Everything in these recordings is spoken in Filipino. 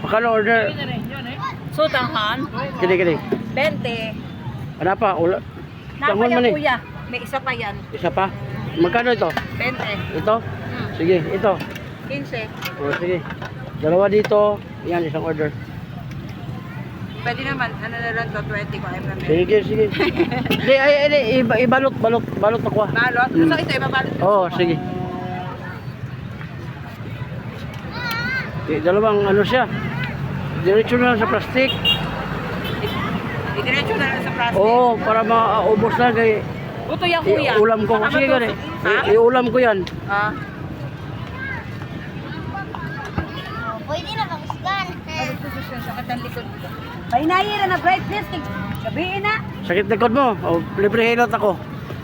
Pakalo order. Sutangan. Kini. 20. Ano pa? Ula. Tangon Napaya man eh. kuya. May isa pa yan. Isa pa? Magkano ito? 20. Ito? Sige, ito. 15. O, sige. Dalawa dito. Yan, isang order. Pwede naman. Ano na lang to? 20 ko. I'm na Sige. Di, ibalot ako. Balot? Gusto ito ibabalot. Oo, sige. Dalawang ano siya. Diretso na lang sa plastic. Diretso na lang sa plastic. Oo, para maubos na kay Buto yan kuya. iulam ko. Sige gani. Ha? Iulam ko yan. Ah. Pwede na makusgan. Sakit ang likod ko. Pahinahira na brightness. Sabihin na. Sakit likod mo. O, libre hilot ako.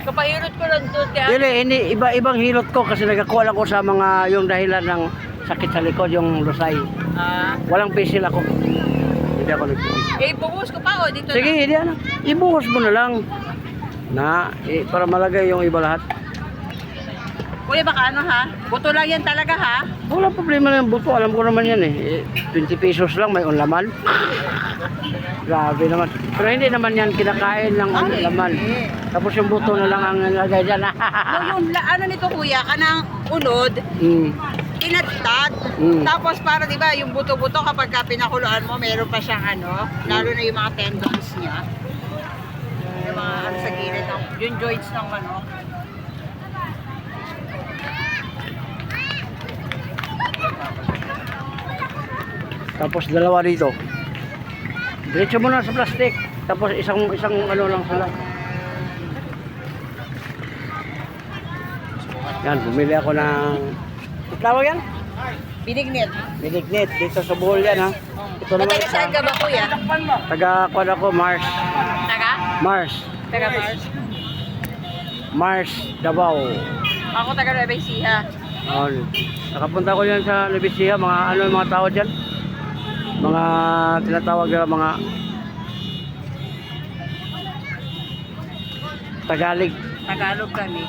Kapahirot ko lang doon. Dili, hindi. Ibang hilot ko kasi nagkakuha lang ko sa mga yung dahilan ng sakit sa likod, yung lusay. Ah. Walang pisil ako. Hindi ako nagpisil. Eh, buhos ko pa o. Dito Sige, na. hindi ano. Ibuhos mo na lang. Para malagay yung iba lahat. Kuya, baka ano ha? Buto lang yan talaga ha? Wala problema na yung buto. Alam ko naman yan eh. 20 pesos lang, may unlaman. Grabe naman. Pero hindi naman yan kinakain ng unlaman. Tapos yung buto na lang ang nilagay dyan. Ano nito kuya, kanang unod, tinatad. Tapos para di ba yung buto-buto kapag ka pinakuluan mo, meron pa siyang ano, lalo na yung mga tendons niya. Yung mga ano sa gilid, yung joints ng ano. Tapos dalawa dito. Diretso mo na sa plastic. Tapos isang ano lang sila. Yan, bumili ako ng tawag yan? Binignit. Binignit. Dito sa Bohol yan ha. Ito naman Taga saan ka ba kuya? Taga-kuan ako, Mars. Taga? Taga Mars. Mars, Davao. Ako taga Nueva Ecija. Nakapunta ko yan sa Libisia, mga ano yung mga tao dyan? Mga tinatawag na mga Tagalog kami.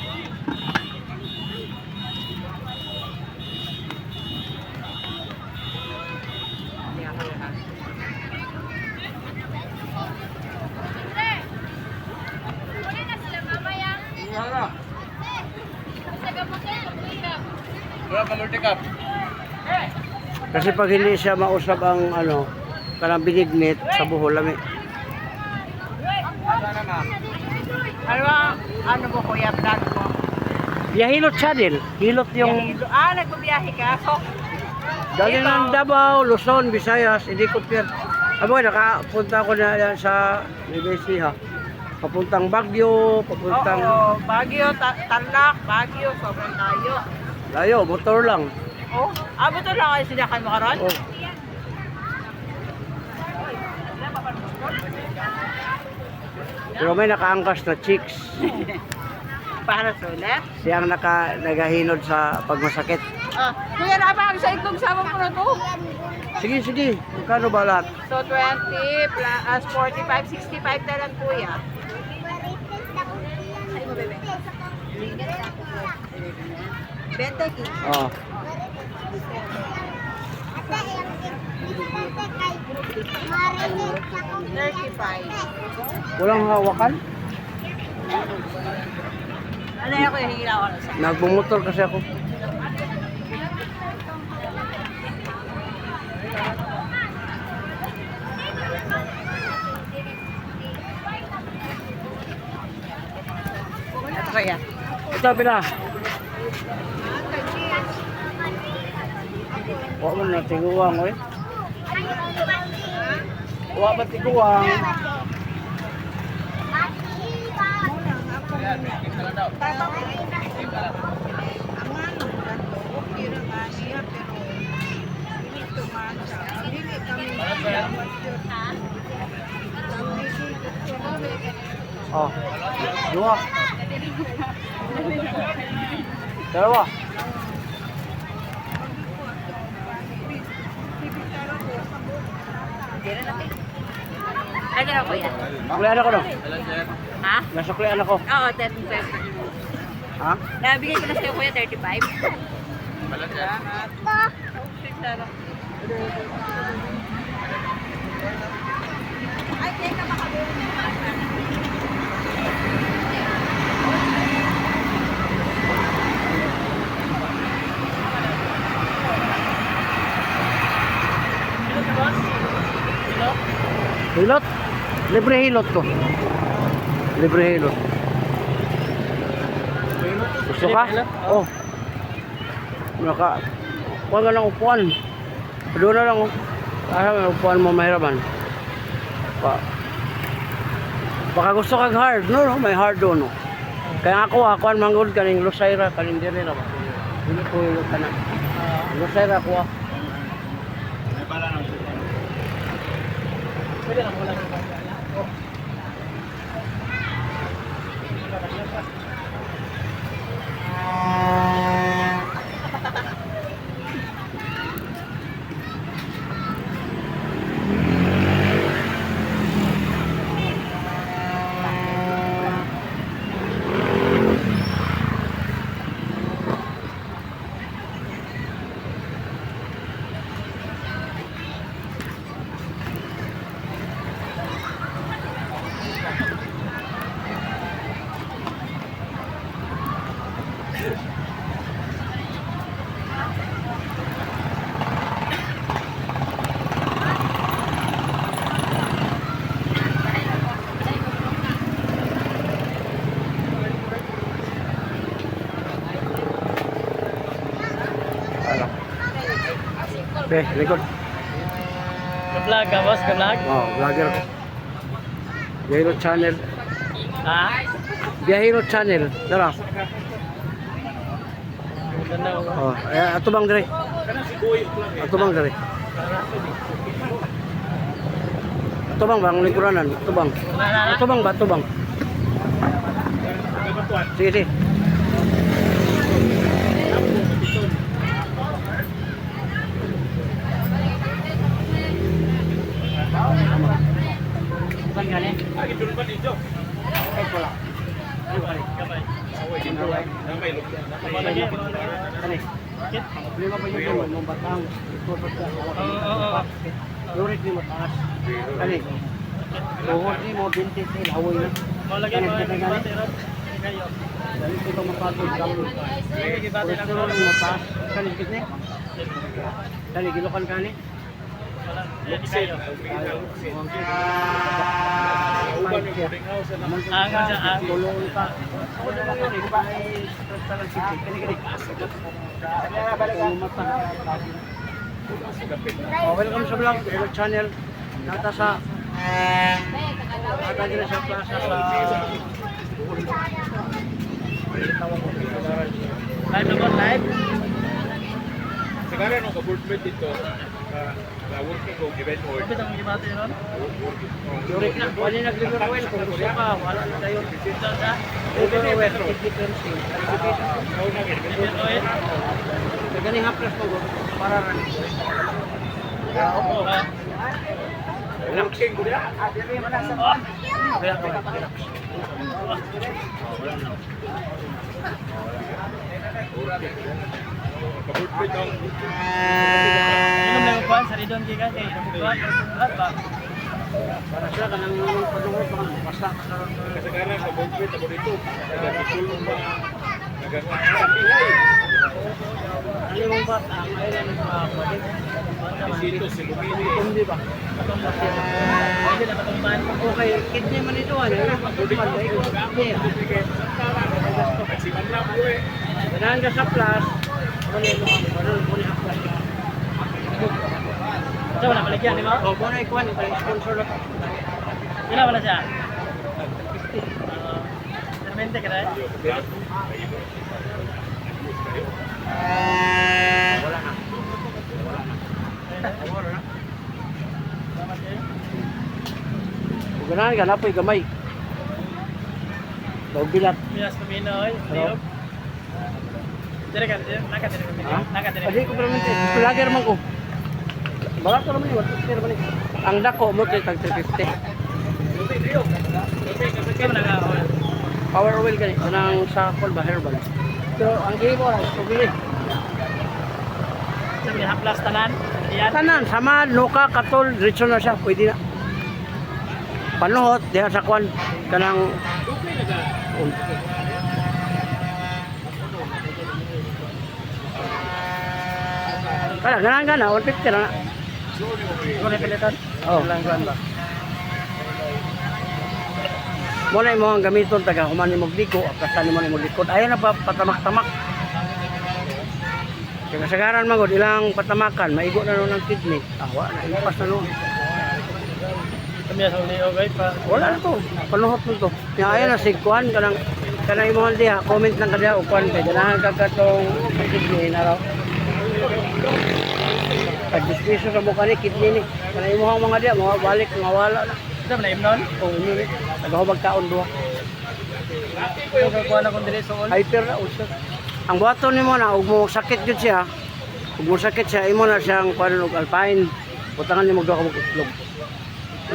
Kasi pag hindi siya mausap ang ano, parang binignit sa buhol lami. Ano mo kuya, vlog mo? Yeah, hilot siya din. Hilot yung Nagbabiyahe ka? So, galing ng Davao, Luzon, Visayas, idikot yan. Abo, nakapunta ko na yan sa Libisia. Papuntang Baguio, papuntang Baguio, Tarlac, Baguio, sobrang layo. layo, motor lang. Oh, buto lang kayo sinakay mo karon? Oh. Pero may nakaangkas na chicks. Para sulit? Siyang nagahinod sa pagmasakit. Kuya, napakang sa itlog sama mo na to. Sige. Magkano ba lahat? So, 20 plus 45, 65 na lang kuya. Ay mo, bebe. 20 kilo. Oh. Walang hawakan? Ano yan kuya, hingila ko na sa. Nagmumotor kasi ako. Ito kuya. Ito pila. Huwag mo na tiguang, oy. Huwag ba tiguang? Oh, dua. Dalawa. Ano na kuya? Suklian ako no? Ha? Nasuklian ako. Oo, 35. Ha? Nabigay ko na sa'yo kuya, 35. Ay, teka, baka Hilot? Libre hilot ko. Libre hilot. Gusto ka? Oh. Huwag ka lang upuan. Doon na lang. Kaya may upuan mo mahirapan. Baka gusto kag hard. No, may hard doon. No? Kaya ako ang manggod kaning Lusayra. Kaning diri na ba? Hindi ko hilot ka na. Lusayra ko. Pwede lang wala sa bagay. Okay, likod. Ka-vlog ka, boss? Ka-vlog? Oh, vlogger ko. Biyahiro Channel. Ha? Biyahiro Channel. Tara. Ganda ko. Oh, ato bang dire? Ato bang dire? Ato bang lingkuranan? Ato bang? Ato bang ba? Ato bang? Sige, sige. Bukan kan ya? Lagi dulu ban hijau. Pola. Lima pa yung mga batang itutot ka. Lurit ni mataas. Kani. Tuhod ni mo binti sa hawoy na. Malagyan mo yung batero. Kayo. Dali ko mapagod ka. Sige, batero Pero lang. ni mataas. Kani gid ni. Kani gilokan kani. Yan kayo. Ang sa Tulong ka. Oh, welcome sa vlog, vlog channel. Nata sa nata dito sa plaza sa live na boss, live? Sekarang no ka-board meet dito, working ko event board. Kapit ang mga batero. Yurik na, wala nag-liver oil kung gusto ka, wala na tayo. Ito sa? Liver oil, difference. Liver oil? Ganing haplas mo para rin. Oo. Working ko niya. Ka-board meet daw. Ano may upuan? Sa ridon gigas eh. Upuan, lahat ba? Para sila ka nang pag-uwi pa basta karon. Sekarang ka-board meet ako dito. Nagagitulong ba? Nagagitulong. Ano yung bata? Ang ayun ang pwede. Bisito, si Lumini. Hindi ba? Hindi na patumban. Okay, kidney man ito. Ano yung pagkuman? Nagsiman lang po eh. Ganahan ka sa plus. Ano yung haplas? Ito wala maligyan, di ba? O, muna ikuhan. Sponsor lang. Wala wala siya. Sermente ka na eh. Wala na. Ganahan ka, napoy gamay. Daog bilat. Minas Camino, oy. Hello. Dire ka, naka dire ka. Ha? Naka dire. Adi ko permanente. Vlogger man ko. Barato naman yun. Vlogger man yun. Ang dako mo kay tag 350. Kaya mo nag-oil. Power oil gani. Anang sa call ba herbal. Pero ang imo ra, subili. Sabi niya, haplas tanan. Tanan, Samad, Nuka, Katol, diretso na siya, pwede na. Panuhot, diha sa kwan, kanang... Kaya, gana, 150 na na. Kung napilitan. Oh. Lang kuan ba? Muna yung mga gamiton, taga humani mo liko, kasan mo na mo likod. Ayaw na patamak-tamak. Kaya kasagaran magod, ilang patamakan, maigo na nun ng kidney. Awa na, ipas na nun. Kami sa uli okay pa. Wala na to, panuhot mo to. Nga ayaw na, sigkuhan, kanang yung mga diha, comment lang ka diha, o kuhan kayo, danahan ka katong kidney na raw. Pag-dispeso sa mukha ni, kidney ni. Kanang yung mga diha, mga balik, mga wala na. Ito na imnon. O, yun eh. Nagahubag kaon duha. Ito kuha na kung dili suon. Hyper na usap. Ang buhaton ni mo na, ug mo sakit yun siya. Ug mo sakit siya, imo na siyang paano og alpine. Butangan ni mo duha ka mong itlog.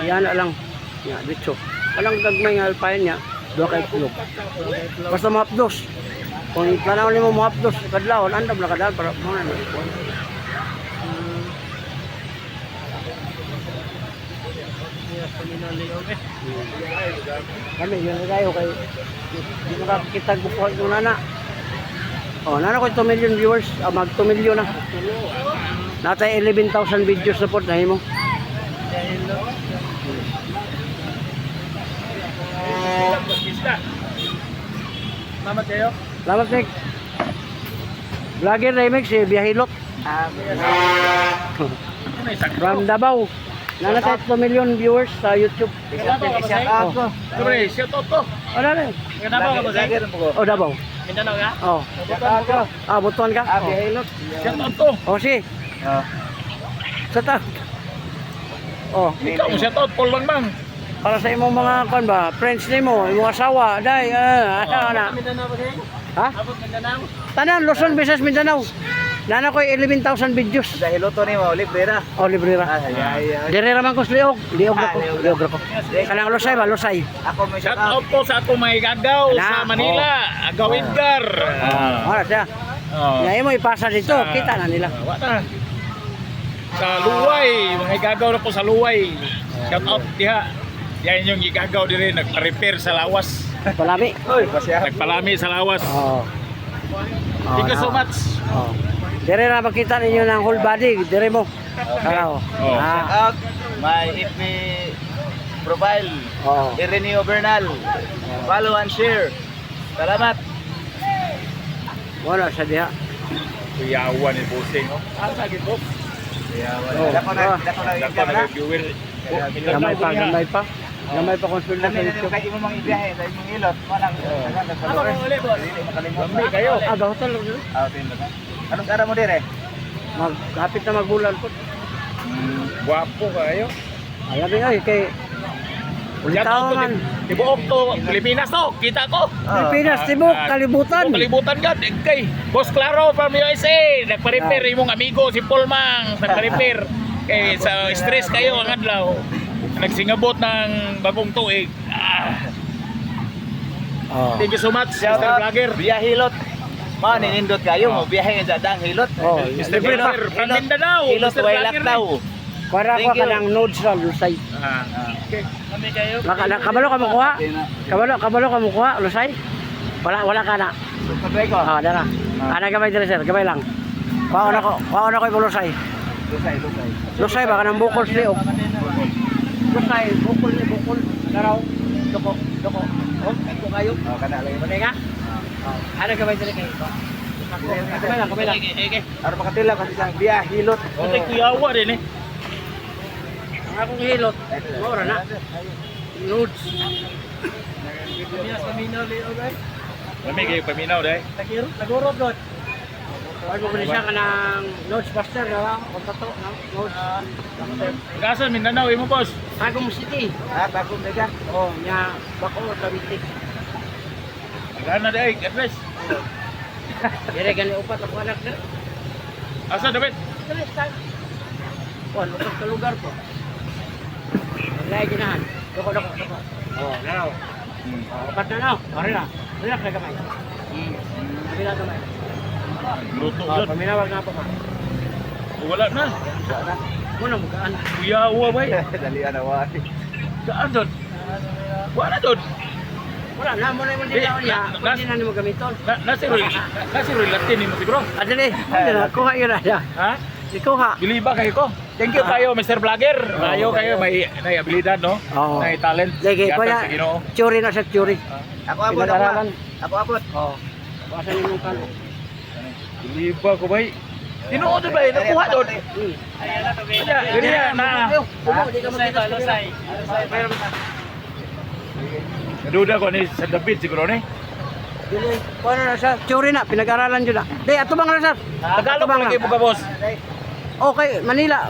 Iyan na lang. Ya, dito. Walang gagmay nga alpine niya, duha ka itlog. Basta mahapdos. Kung iplanaw ni mo mahapdos, kadlawon, andam na kadal para mo na. Kami, yun na tayo kay di makakita bukuhan yung nana. Oh, nana ko 2 million viewers, mag 2 million na. Natay 11,000 videos na po na mo. Salamat kayo. Salamat, Nick. Vlogger Remix, si Biyahilot. From Davao. Nana tayo 2 million viewers sa YouTube. Oh. Siyempre, shout out to. Wala na. Davao ka ba, Zek? Oh, Davao. Mindanao ka? Oh. Butuan ka? Oh. Shout out to. Oh, si. Sa ta. Oh. Ikaw, shout out, Paul Bangmang. Para sa imong mga kan ba, friends nimo, imong asawa, dai, ana. Mindanao ba, Zek? Ha? Abot Mindanao? Tanan Luzon, Visayas, Mindanao. Nana ko 11,000 videos. Dahil luto ni mo, libre ra. Oh, librera. Dire raman ko sa liog. Liog na ko. Liog na ko. Kanang Lusay ba, Lusay. Ako may Shout out po sa atong mga igagaw Ala, sa Manila. Agaw Edgar. Ora siya. Oh. Ngayon mo ipasa dito, kita na nila. Wala. Sa Luway, mga igagaw na po sa Luway. Shout out diha. Yan yung igagaw dire nagpa-repair sa lawas. Palami. Oy, pasya. Nagpalami sa lawas. Oh. Thank you so much. Oh. Dire na makita ninyo ng whole body, dire mo. Karaw. Oh. Out my FB profile. Oh. Ireneo Bernal. Follow and share. Salamat. Wala sa diha. Kuyawan ni Pusing. Ang sagit po. Oh. Dako na Dapat na. nag-viewer. Gamay pa, gamay pa. Gamay pa kung sulda sa Kami YouTube. kay imo mang ibiyahe sa imong ilot. Manang Ano ba uli, boss? Gamay kayo. Aga hotel. Anong ara mo dire? Kapit na magbulan po. Guwapo kayo. Ayabi ay kay Shout out to ulitawan. Tibuok to. Pilipinas to. Kita ko. Pilipinas, Tibok, Kalibutan. Kalibutan ka. Kay Boss Claro from USA. Nagpa-repair imong amigo si Paul Mang. Nagpa-repair. Kay sa stress kayo ang adlaw. Nagsingabot ng bagong tuig. Oh. Thank you so much, Shout Mr. out. Vlogger. Biyahilot. Man, ninindot kayo mo biyahe sa dang hilot. Oh, Mr. Vlogger from Mindanao. Hilot Mr. way Vlogger laktaw. para ko Thank you. kanang nodes sa Lusay. Kami kayo. Kabalo ka mo kuha? Kabalo ka mo kuha, Lusay? Wala ka na. Sabay ko. Ah, dara. Ana gamay dire sir, gamay lang. Kuha na ko yung Lusay. Lusay. Lusay ba kanang bukol sliog. Lusay, bukol. Daraw. Doko. Oh, ito kayo. Oh, kana lang. Pwede ka? Ana gamay dire kayo. Kamay lang. Ara makatila kasi sa biyahilot. Ito kuyawa din eh. Ang akong hilot. Ora na. Nodes. Kami sa Mindanao, okay? Kami kayo paminaw dahil. Nagurot, God. Ano mo siya kanang nodes buster na kontato no? Nodes. Kasan Mindanao imo boss. Tagum City. Bagong mega. Oh, nya bako Cavite. Gana dahil address. Dire gani upat ako anak na. Asa dapat? Dali start. Oh, lugar ka lugar po. Lagi ginahan. Doko. Oh, naraw. Upat na na. Pare na. Relax na gamay. Kabila gamay. Luto Oh, yun. paminawag na po ka. Wala na. Muna magaan. Kuyawa ba eh? Dalian na wa. Saan doon? Wala doon. Wala na, muna yung dilaw niya. Pwede na mo gamiton. Nasi Roy Latin ni mo siguro. Adali, kuha yun na siya. Ha? Ikuha. Biliba kayo ko. Thank you kayo, Mr. Vlogger. Kayo may abilidad, no? Oo. May talent. Lagi, Yata kuya, sa Ginoo. churi na siya, churi. Ako abot, Pinag-aralan. ako abot. Oo. Bawasan niyo yung kalo. Biliba ko ba? Tinuod ba eh? Nakuha doon. Ganyan na. Hindi ka magkita sa Lusay. Naduda ko ni San David siguro ni. Dili, kuha na siya, churi na, pinag-aralan yun na. Di, atubang na sir. Tagalog mo lagi mo ka, boss. Okay, Manila,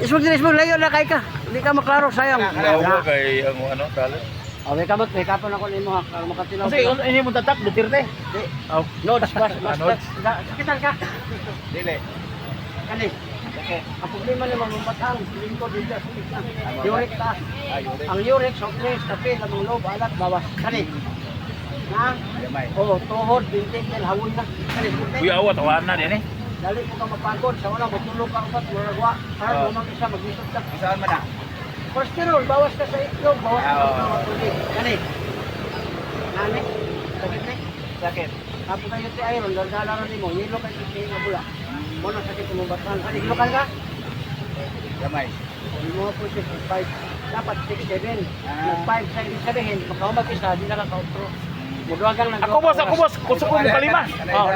ismog layo na kay ka. Hindi ka maklaro, sayang. Nawa kay ang ano, talent. Okay, kamot, may kapon ako nimo ha, kung makatilaw. Kasi ini mo tatak Duterte. Di, Oh. nodes, mas, Nodes. sakitan ka. Dili. Kani, ang problema naman ng batang, lingkod dito, uric taas. Ang uric, soft drinks, kape, lamang loob, alat, bawas. Kani, na, Gamay. tuhod, bintik, hawon na. Kani, bintik. Kuya awat awan na din eh. Dali mo ka mapagod, sa wala, matulog ka upat, muragwa, para Oh. lumang isa, mag-isot ka. Saan man na? Cholesterol, bawas ka sa itlog, bawas ka Oo. sa matulog. Kani, nani, sakit na. Sakit. Tapos kayo ti iron, daldalaran ni mo, nilo kayo ti nga bula. Muna sakit mo batan. Kani, lokal ka? Gamay. Hindi mo po siya 5, dapat 6, 7. Ah. 5 sa ibig sabihin, pagka mag-isa, di na ka-outro. Mudwagang lang. Ako boss, gusto ko ng kalima. Oh,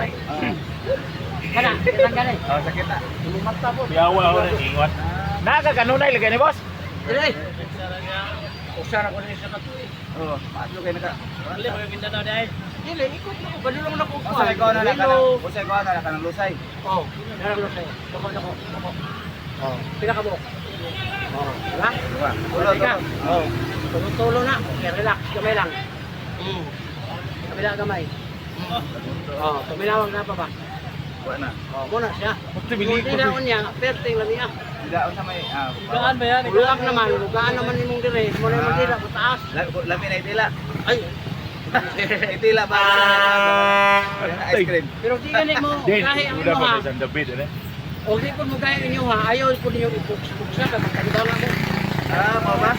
kana, kitang gani. Oh, sakit na. Lumata po. Kuya awa na ingot. Nakakanunay lagay ni boss. Dili. Usara ko na siya katuloy. Oh, paano kayo naka? Dali, magaganda dahil. Dili, ikot na ko. Ganun lang ako. Usa ikaw na naka. Usa ikaw na naka ng lusay. Oh, narang sa'yo. Dako. Oh, pinakabok. Oh, diba? Diba? Ulo, Ka. ulo. Oh, tulo na. Okay, relax. Gamay lang. Kabila gamay. Oh, tuminawag na pa ba? Wa na. Oh, muna siya. Tumili Hindi na niya, perting lang niya. Didaon sa may Gaan ba yan? Ulak naman, lugaan naman ni mong dire. Muna yung matira, mataas. Lami na itila. Ay, Itila ba? Ice cream. pero di ganit mo, Din, kahit ang udah inyo ha. ko San David eh. O di ko mo kahit inyo ha, ayaw ko ninyo ipuksa, kapagkalidaw na mo. Mo ba?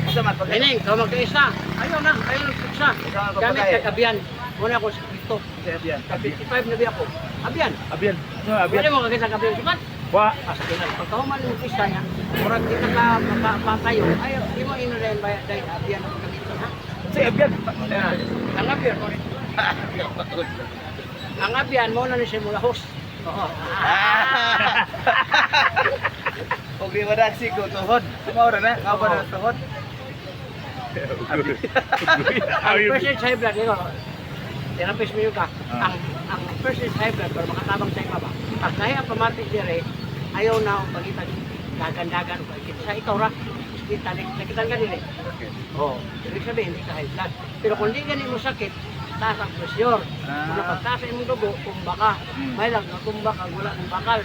Usa man pag Neneng, ikaw magkaisa. Ayaw na ipuksa. Ikaw ang Gamit papatay. kay Abian. Muna ako sa ito. yan. Sa 55 na biya ko. Abian. Abian. No, Pwede abian. mo kakita ka Abian. Sukat. Wa. Kasi pagkahuman mo kisa niya, murag di ka mapatayo. Ayaw, di mo ino rin ba dahil Abian ang kamito ha? Si abian. Ang Abian mo rin. Ang Abian mo na ni siya mula host. Oo. Pag di mo daan sigo, tuhod. Maura na, nga ba na tuhod? Ang first aid high blood, ikaw, therapist mo yun ka. Ang first aid high blood, para makatabang sa iba ba? Pag kaya ang pamatik dire, ayaw na ang pagitan, dagan-dagan, sa ikaw ra, sakitan ka dire. Oo. Ibig sabihin, hindi ka high blood. Pero kung di ganun mo sakit, taas ang pressure. Kung napagtaas ang imong dugo, tumba ka. May lang, tumba ka, wala ng bakal.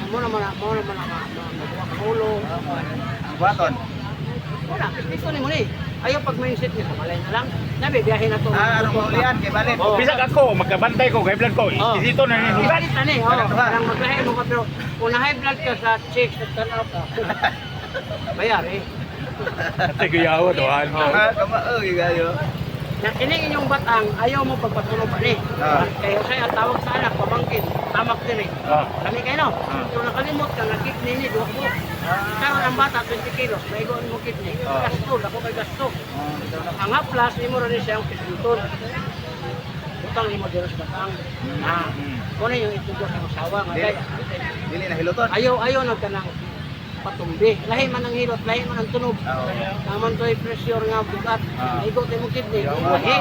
Muna makuha ka ulo. Ang buhaton. Wala, dito ni mo ni. Ayaw pag mindset niya, malay na lang. Nabi, biyahe na to. Anong maulian? Kay Balit. Oo. Bisag ako, magkabantay ko, kay blood ko. Oh. Isito na ni Lugan. Bakit tani? Oh, parang maglahi mo ka pero kung na high blood ka sa chicks at tanaw ka. Bayar eh. Ate kuyawa dohan. Kamaoy kayo. Na kining inyong batang ayaw mo pagpatuloy pa ni. Kaya saya tawag sa anak pamangkin, tamak diri. Kami kayo no. So nakalimot ka nakik nini duha mo. Karon ang bata 20 kilos, may igon mo kidney. Gasto, ako kay gasto. Ang haplas imo ra ni siya ang kisunton. Utang imo diri sa batang. Kuno yung itugo sa usawa nga Dili. kaya. Dili na hiluton. Ayaw na ka ng patumbi. Lahi man ang hilot, lahi man ang tunog. Naman to pressure nga bugat. Naigot mo kidney. Lahi.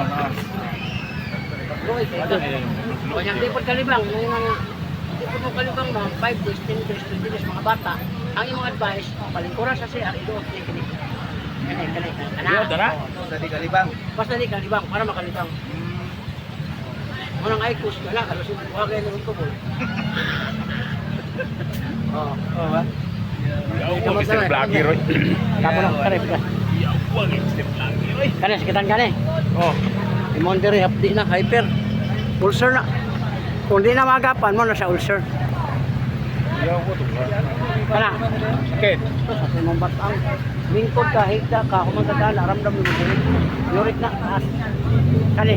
Roy, kaya di po kalibang. Di po mo kalibang mga 5 days, 10 days, 20 days mga bata. Ang imong advice, palingkuran sa siya, idoot ni kini. Iya, dara. Sa di kalibang. Basta di kalibang, para makalibang. Manang IQOS ka na, kalos yung buhagay na ito po. Oo ba? Ako Mr. Vlogger, Roy. Kapo na, kare, pika. Ako Mr. Vlogger, Roy. Kane, sakitan kane. Oh. Imon diri hapdi na, hyper. Ulcer na. Kung di na magapan mo na sa ulcer. Ayaw ko to. Kana. Sakit. Sa imong batang. Lingkod ka, higda ka, kumagdaan, aramdam mo yurik. Yurik na taas. Kani.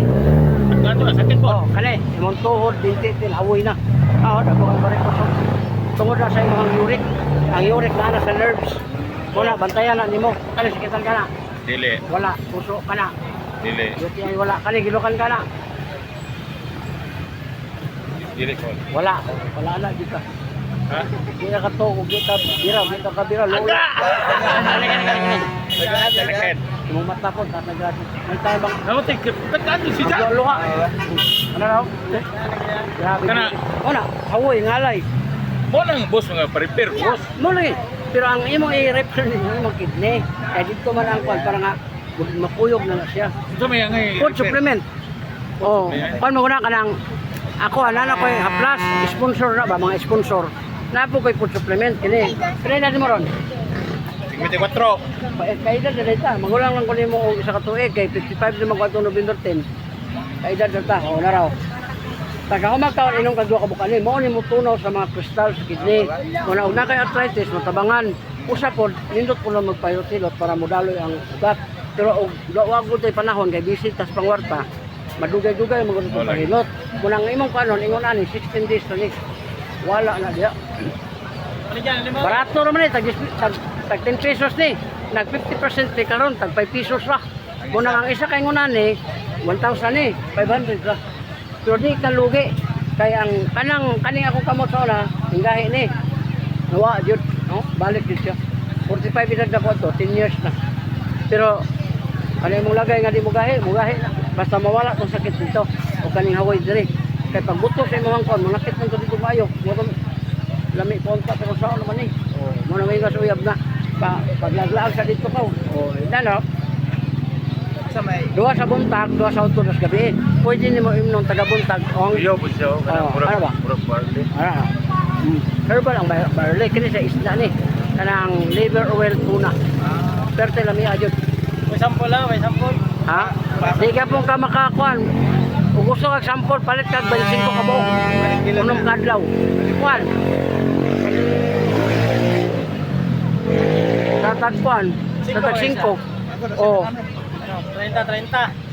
Ganto sakit po. Oh, kani. Imong tuhod, binti, hawoy na. Dako ang bari ko. Tungod na sa imong yurik. Ang yurik na sa nerves. Muna, bantayan na nimo. Kani, sakitan ka na. Dili. Wala, puso ka na. Dili. Yuti ay wala. Kani, gilukan ka na. Dili ko. Wala. Wala na, di ka. Ha? Di na ka to, kita bira, lola. Sakit. Imong mata po, tatagado. May tayo bang Namutik. Pagkano si Jack? magwalo ka? Ano raw? Grabe. Kana. Una, hawoy, ngalay. Mo nang boss nga pa-repair boss. Mo lang eh. Pero ang imong i-represent yung imong kidney. Kaya dito man ang kwan, para nga makuyog na siya. Ito may ngay. Food supplement. Oh, kung maguna ka ng ako, anan ko yung haplas, sponsor na ba, mga sponsor. Napo ko'y food supplement, kini. Kaya natin mo ron. 54. Kaya edad na dita, magulang lang ko nimo og isa ka tuig, kay 55 na magkwato November 10. Kaya edad na ta, o na raw. Pagka kumagkaon inong kadua ka bukani, mo ni mo tunaw sa mga kristal sa kidney. Kung na kay arthritis, matabangan. Usa po, nindot ko lang magpayotilot para modaloy ang ugat. Pero wag ko tay panahon kay busy tas pangwarta. Madugay-dugay mo gusto pahilot. Kung ang imong kanon ingon ani 16 days to next. Wala na diya. Ano dyan? Lima? Barato naman eh, tag 10 pesos ni. Nag 50% ni karon, tag 5 pesos ra. Kung ang isa kay ngunan ni 1,000 ni, 500 ra. Pero di ka lugi. Kaya ang kaning akong kamot sa una, hinggahi ni. Nawa jud, no? Balik jud siya. 45 edad na ko to, 10 years na. Pero ano yung lagay nga di mo gahi na. Basta mawala tong sakit dito o kaning hawoy diri. Kaya pag buto sa imong kon, manakit man to dito maayo. Lami konta pero sa naman ni. Mo na may gasuyab na. Paglaglaag sa dito ka. O, no? Sa may Duha sa buntag, duha sa utos gabi. Pwede nimo imnon taga buntag. Iyo po siya. Ano ba? Murag barley. Herbal ang barley kini sa isda ni. Kanang liver oil tuna. Perte lami ajud. May sample lang, may sample. Ha? Di ka pong ka makakuan. Kung gusto kag sample, palit kag 25 ka buok. Unong kadlaw. Kuan. Tatagkuan. Tatag 5. Oh. Ano, 30.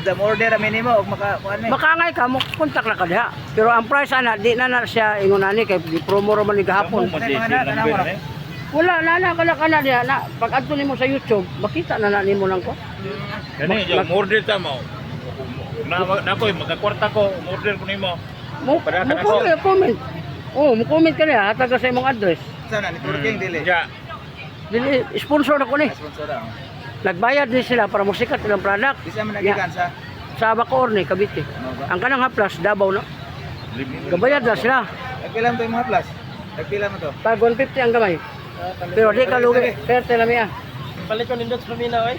the order minimo og makakuan ni. Makangay ka mo kontak na ka diha. Pero ang price ana di na siya ingonani kay promo ra man ni gahapon. Wala na kana diha na pag adto nimo sa YouTube, makita na nimo lang ko. Kani yung order ta mo. Na ko magkakwarta ko, order ko nimo. Mo Para ka na ko. comment. Oh, mo comment ka niya hatag ka sa imong address. Sana ni Turking dili. Ja. Dili sponsor ako ni. Sponsor ra. Nagbayad din sila para musikat ilang product. Di sa man nagikan sa Sa Bacoor ni Cavite. Ang kanang haplas Davao na. Gabayad na sila. nagpila mo to yung mga plus. Nagpila mo to. Tag 150 ang gamay. Pero di ka lugi. Perte lami ah. Palit ko nindot sa mina, oy.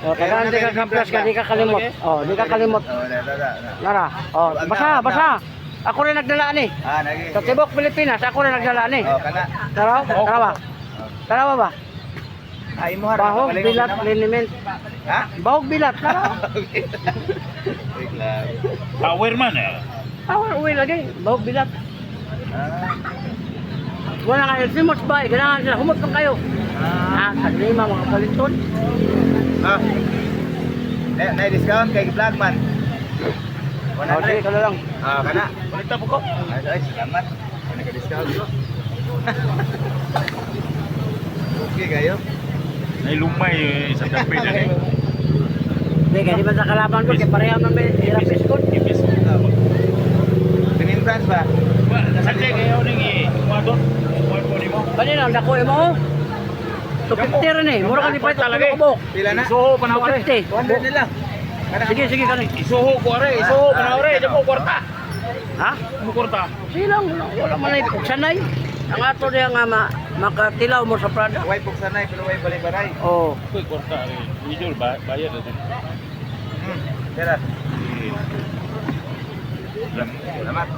O, tagaan di ka haplas ka, di ka kalimot. Oh, di ka kalimot. Oh, da. Nara. Oh, basa. Ako rin nagdala ni. Nagi. Sa Tibok, Pilipinas, ako rin nagdala ni. Oh, kana. Tarawa ba? Ay mo har. Bahog, bilat, liniment. Ha? Bahog, bilat. Tarawa. Wait lang. Power man eh. Awal, uwi lagi. Bahog, bilat. Ah. Wala nga, simot ba? Kailangan sila, humot lang kayo. Kadlima mga kaliton. Ah. Na discount kay vlog man. Okay, 100. ka na lang. Ah, kana. Balita po ko. Ay, salamat. Ano ka discount ko? Okay kayo. Ay lumay sa tabi na eh. Hindi, kaya di ba sa kalaban ko, kaya pareha man may hirap iskot. Ibis. Remembrance ba? Nasakay kayo ning iwadon. Iwadon mo nimo. Kanina, dako mo. 250 rin eh. Mura ka ni Pwede Talaga eh. kubok. Pila na? Isuho pa na ore. 250. 100 nila. Kana. Sige, kani. Isuho ko ore. Isuho pa na ore. Diyan mo kwarta. Ha? Mo kwarta. Silang, wala man ay sanay. Ang ato niya nga makatilaw mo sa Prada. Way pugsanay pero way balay-balay. Oh. Koy kwarta ore. Video bayad din. Tara. Salamat.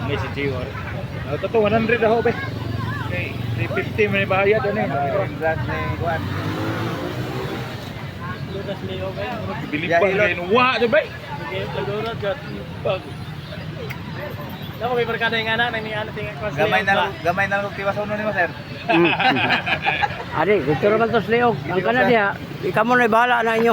May si Tio. Ito 100 daw be. Okay, 350 may bayad ano eh. Remembrance ni Juan. Lunas liyo, oy. Bili pa ngayon. Wa, di ba? Sige, lagura, gat. Pag Ako may barkada yung anak, nang anak tingin ko. Gamay na lang tiwas uno nimo sir. Adi, dito naman to Leog. Ang kana diha, ikaw mo na bahala na inyo.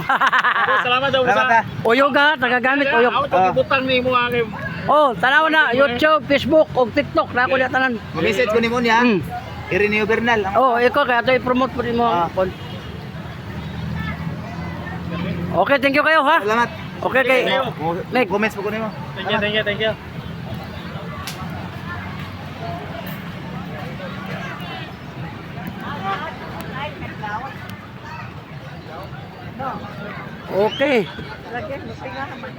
Salamat daw Salamat sa. ha. Uyog ha, tagagamit uyog. Ako to ibutang ni mo aking. Oh, tanaw na YouTube, Facebook ug TikTok na ako diha tanan. Message ko nimo niya. Ireneo Bernal. Oh, ikaw kaya to i-promote po mo. Okay, thank you kayo ha. Salamat. Okay kay Meg. Comments po ko nimo. Thank you. Okay. Lagyan mo, tingnan naman.